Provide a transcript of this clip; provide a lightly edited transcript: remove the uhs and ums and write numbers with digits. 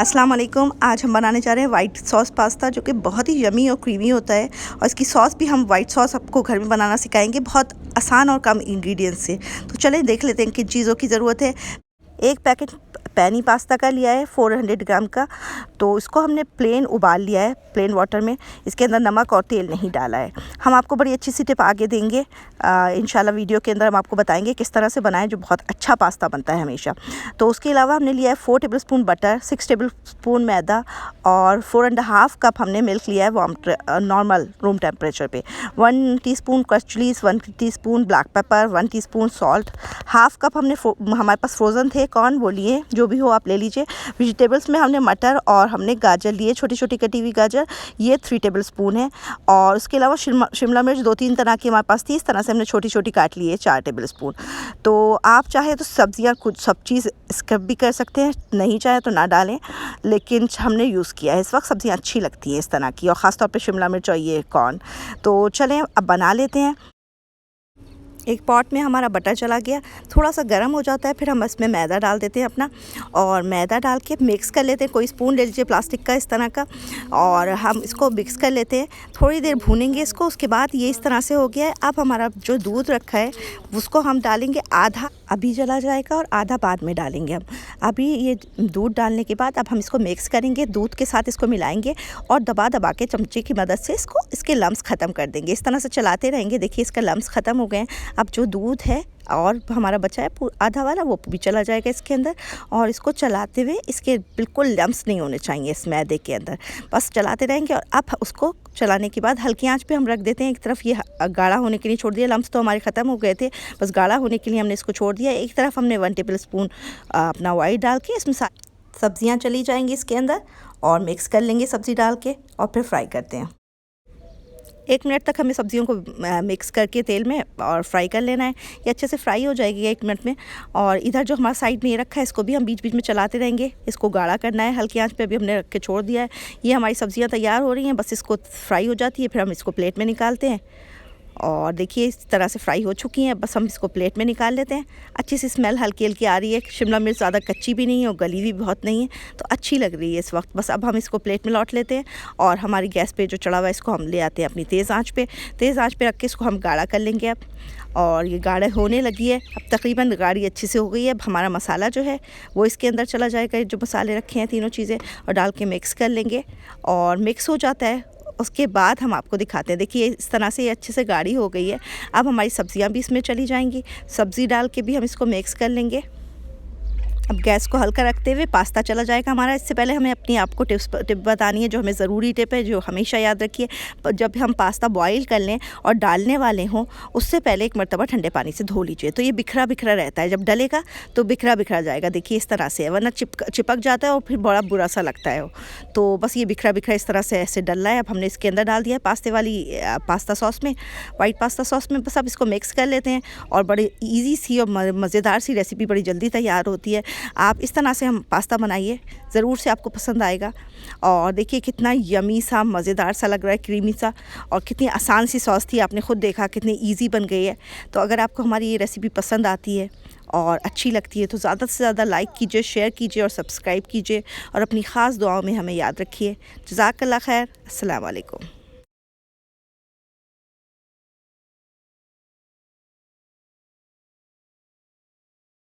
अस्सलाम वालेकुम। आज हम बनाने जा रहे हैं वाइट सॉस पास्ता, जो कि बहुत ही यमी और क्रीमी होता है। और इसकी सॉस भी हम वाइट सॉस आपको घर में बनाना सिखाएंगे, बहुत आसान और कम इंग्रेडिएंट्स से। तो चलें देख लेते हैं किन चीज़ों की ज़रूरत है। एक पैकेट पैनी पास्ता का लिया है 400 ग्राम का। तो इसको हमने प्लेन उबाल लिया है, प्लेन वाटर में। इसके अंदर नमक और तेल नहीं डाला है। हम आपको बड़ी अच्छी सी टिप आगे देंगे इंशाल्लाह। वीडियो के अंदर हम आपको बताएंगे किस तरह से बनाएं, जो बहुत अच्छा पास्ता बनता है हमेशा। तो उसके अलावा हमने लिया है 4 टेबलस्पून बटर, 6 टेबलस्पून मैदा और 4.5 कप हमने मिल्क लिया है वार्म नॉर्मल रूम टेम्परेचर पे। 1 teaspoon crushed chillies, 1 teaspoon black pepper, 1 teaspoon salt, half cup हमने हमारे पास फ्रोज़न थे कॉर्न, वो लिए, जो भी हो आप ले लीजिए। वेजिटेबल्स में हमने मटर और हमने गाजर लिए, छोटी छोटी कटी हुई गाजर, ये 3 टेबलस्पून है। और उसके अलावा शिमला मिर्च 2-3 तरह की हमारे पास थी, इस तरह से हमने छोटी छोटी काट ली है, 4 टेबलस्पून। तो आप चाहे तो सब्ज़ियाँ कुछ सब चीज़ स्किप भी कर सकते हैं, नहीं चाहे तो ना डालें, लेकिन हमने यूज़ किया है। इस वक्त सब्ज़ियाँ अच्छी लगती हैं इस तरह की, और ख़ास तौर पे शिमला मिर्च और ये कॉर्न। तो चलें अब बना लेते हैं। एक पॉट में हमारा बटर चला गया, थोड़ा सा गर्म हो जाता है, फिर हम इसमें मैदा डाल देते हैं अपना, और मैदा डाल के मिक्स कर लेते हैं। कोई स्पून ले लीजिए प्लास्टिक का इस तरह का, और हम इसको मिक्स कर लेते हैं। थोड़ी देर भूनेंगे इसको। उसके बाद ये इस तरह से हो गया है। अब हमारा जो दूध रखा है उसको हम डालेंगे, आधा अभी चला जाएगा और आधा बाद में डालेंगे हम। अभी ये दूध डालने के बाद अब हम इसको मिक्स करेंगे, दूध के साथ इसको मिलाएंगे और दबा दबा के चमचे की मदद से इसके लम्स ख़त्म कर देंगे। इस तरह से चलाते रहेंगे। देखिए इसका लम्स ख़त्म हो गए हैं। अब जो दूध है और हमारा बचा है आधा वाला, वो भी चला जाएगा इसके अंदर। और इसको चलाते हुए, इसके बिल्कुल लम्स नहीं होने चाहिए इस मैदे के अंदर, बस चलाते रहेंगे। और अब उसको चलाने के बाद हल्की आंच पे हम रख देते हैं। एक तरफ ये गाढ़ा होने के लिए छोड़ दिया, लम्स तो हमारे ख़त्म हो गए थे, बस गाढ़ा होने के लिए हमने इसको छोड़ दिया। एक तरफ हमने 1 टेबलस्पून अपना वाइट डाल के इसमें सब्ज़ियाँ चली जाएंगी इसके अंदर, और मिक्स कर लेंगे सब्ज़ी डाल के, और फिर फ्राई करते हैं। 1 मिनट तक हमें सब्जियों को मिक्स करके तेल में और फ्राई कर लेना है। ये अच्छे से फ्राई हो जाएगी 1 मिनट में। और इधर जो हमारा साइड में ये रखा है, इसको भी हम बीच बीच में चलाते रहेंगे। इसको गाढ़ा करना है, हल्की आंच पे अभी हमने रख के छोड़ दिया है। ये हमारी सब्जियां तैयार हो रही हैं, बस इसको फ्राई हो जाती है, फिर हम इसको प्लेट में निकालते हैं। और देखिए इस तरह से फ्राई हो चुकी हैं, बस हम इसको प्लेट में निकाल लेते हैं। अच्छी सी स्मेल हल्की हल्की आ रही है। शिमला मिर्च ज़्यादा कच्ची भी नहीं है और गली भी बहुत नहीं है, तो अच्छी लग रही है इस वक्त। बस अब हम इसको प्लेट में लौट लेते हैं, और हमारी गैस पे जो चढ़ा हुआ है इसको हम ले आते हैं अपनी तेज़ आंच पे रख के इसको हम गाढ़ा कर लेंगे अब। और ये गाढ़ा होने लगी है, अब तकरीबन गाढ़ी अच्छी से हो गई है। अब हमारा मसाला जो है वो इसके अंदर चला जाएगा, जो मसाले रखे हैं तीनों चीज़ें, और डाल के मिक्स कर लेंगे। और मिक्स हो जाता है, उसके बाद हम आपको दिखाते हैं। देखिए इस तरह से ये अच्छे से गाढ़ी हो गई है। अब हमारी सब्जियां भी इसमें चली जाएंगी, सब्ज़ी डाल के भी हम इसको मिक्स कर लेंगे। अब गैस को हल्का रखते हुए पास्ता चला जाएगा हमारा। इससे पहले हमें अपनी आपको टिप बतानी है, जो हमें ज़रूरी टिप है, जो हमेशा याद रखिए। जब हम पास्ता बॉईल कर लें और डालने वाले हों, उससे पहले एक मरतबा ठंडे पानी से धो लीजिए, तो ये बिखरा बिखरा रहता है। जब डलेगा तो बिखरा बिखरा जाएगा। देखिए इस तरह से है, वरना चिपक जाता है और फिर बड़ा बुरा सा लगता है वो। तो बस ये बिखरा बिखरा इस तरह से ऐसे डल रहा है। अब हमने इसके अंदर डाल दिया है पास्ता सॉस में, वाइट पास्ता सॉस में। बस अब इसको मिक्स कर लेते हैं, और बड़ी ईजी सी और मज़ेदार सी रेसिपी बड़ी जल्दी तैयार होती है। आप इस तरह से हम पास्ता बनाइए, ज़रूर से आपको पसंद आएगा। और देखिए कितना यमी सा, मज़ेदार सा लग रहा है, क्रीमी सा, और कितनी आसान सी सॉस थी, आपने खुद देखा कितनी इजी बन गई है। तो अगर आपको हमारी ये रेसिपी पसंद आती है और अच्छी लगती है, तो ज़्यादा से ज़्यादा लाइक कीजिए, शेयर कीजिए और सब्सक्राइब कीजिए, और अपनी ख़ास दुआओं में हमें याद रखिए। जज़ाकल्लाह खैर। अस्सलाम वालेकुम।